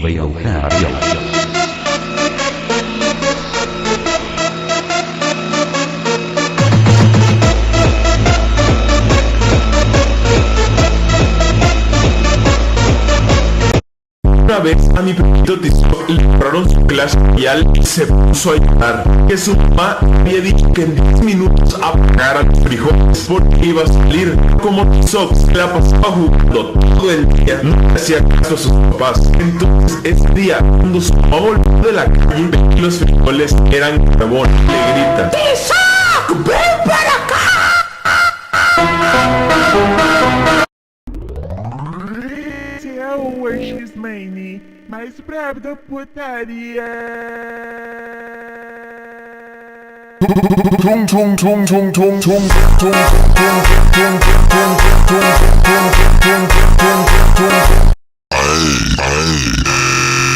Kcfan20𖥤. Una vez a mi perrito Tizoc le borraron su clase royal y se puso a llorar, que su mamá había dicho que en 10 minutos apagara los frijoles porque iba a salir. Como Tizoc se la pasaba jugando todo el día, no le hacía caso a sus papás. Entonces ese día, cuando su mamá volvió de la calle y los frijoles eran carbón, le grita: ¡Tizoc, ven para acá! Mais brabo da putaria.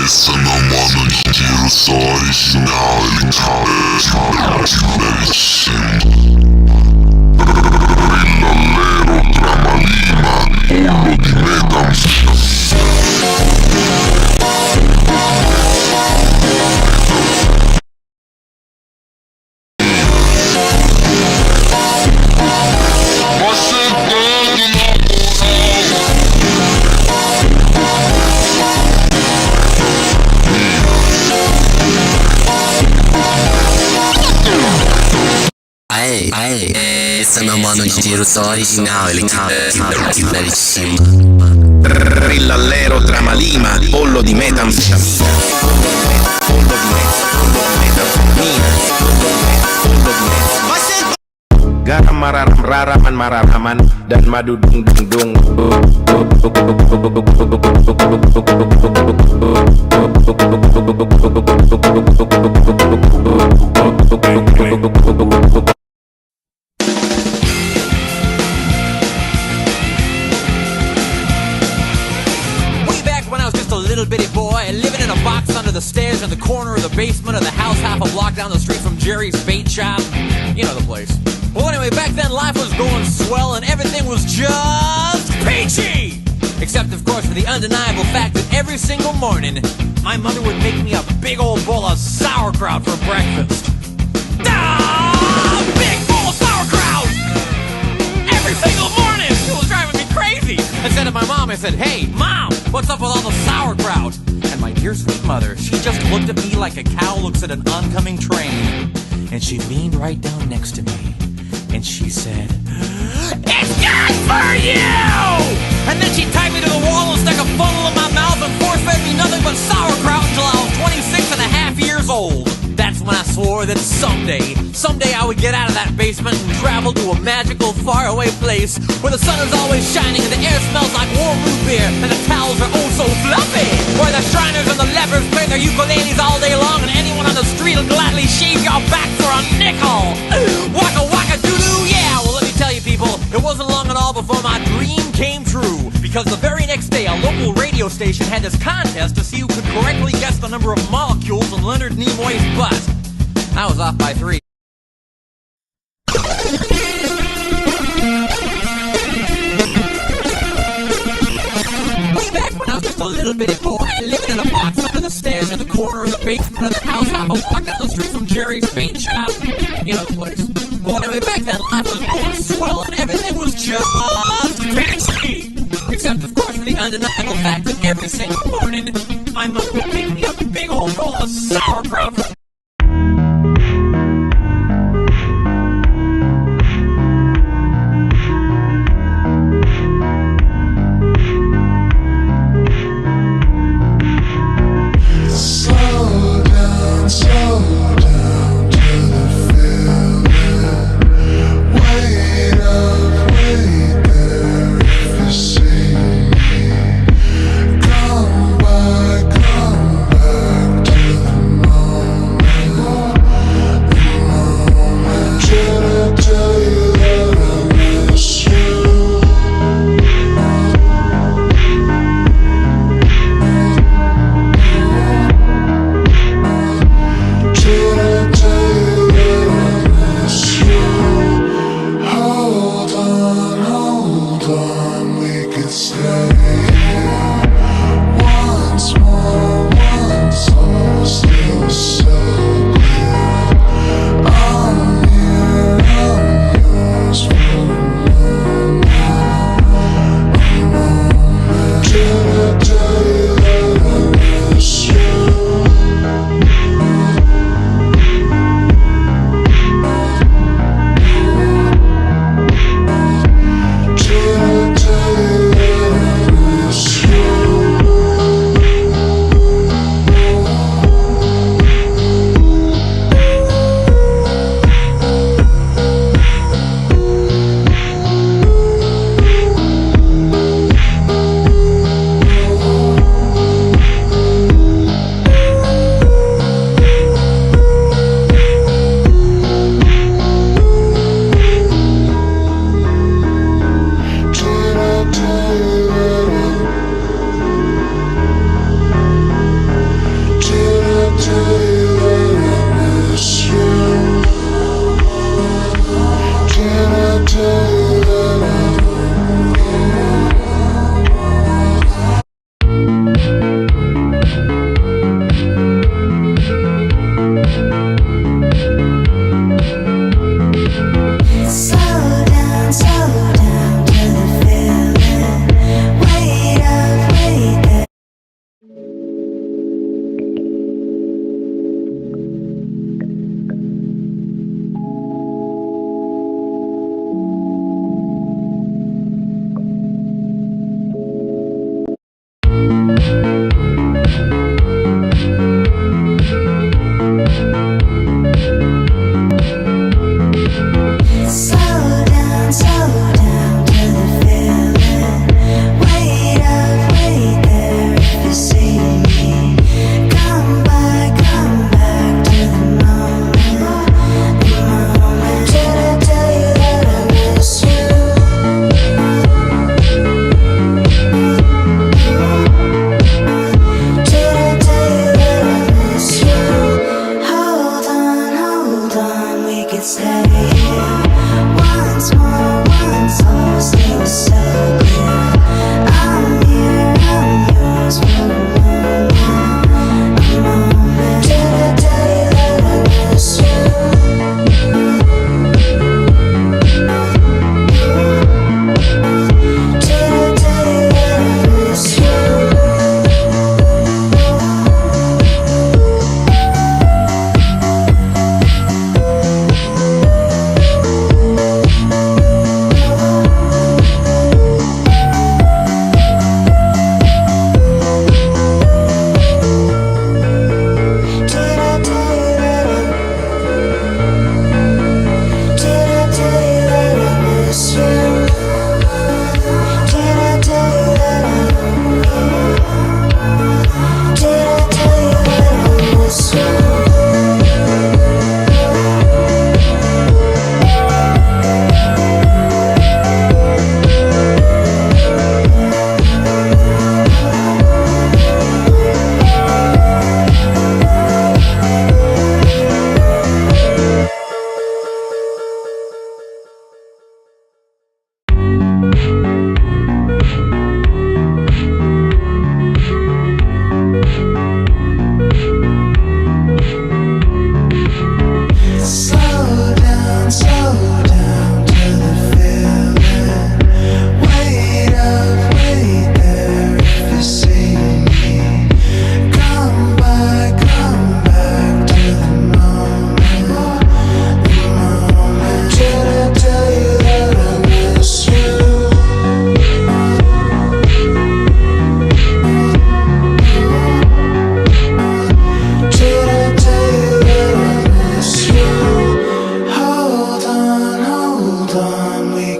Esse é meu mano de tiro, sou original, ele Rillalero, Tramalima, Polo di Metam. Esse é meu mano de tiro, só original, ele tá de cima. Rillalero, Tramalima, pollo di metanfetamina. Garam mararam raraman mararaman dan madu dung dung dung. Little bitty boy living in a box under the stairs in the corner of the basement of the house half a block down the street from Jerry's bait shop. You know the place. Well, anyway, back then life was going swell and everything was just peachy! Except, of course, for the undeniable fact that every single morning my mother would make me a big old bowl of sauerkraut for breakfast. Big bowl of sauerkraut! Every single morning! It was driving me crazy! I said to my mom, I said, "Hey, Mom, what's up with all the sauerkraut?" And my dear sweet mother, she just looked at me like a cow looks at an oncoming train. And she leaned right down next to me. And she said, "It's good for you!" And then she tied me to the wall and stuck a funnel in my mouth and force-fed me nothing but sauerkraut until I was 26 and a half years old. That's when I swore that someday I would get out of that basement and travel to a magical, faraway place where the sun is always shining and the air smells like warm root beer and the towels are oh so fluffy. Where the Shriners and the lepers play their ukuleles all day long and anyone on the street will gladly shave your back for a nickel. Waka waka doo-doo, yeah! Well, let me tell you people, it wasn't long at all before my dream came true. Because the very next day, a local radio station had this contest to see who could correctly guess the number of molecules in Leonard Nimoy's butt. I was off by 3. Way back when I was just a little bitty boy, living in a box under the stairs in the corner of the basement of the house half a block down the street from Jerry's bait shop. You know the place. Well, anyway, back then life was going swell and everything was just fancy. Except, of course, for the undeniable fact that every single morning my mother would make me a big old bowl of sauerkraut. Come back to the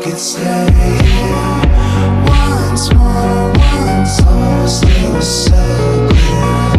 could stay here once more, once all still so clear.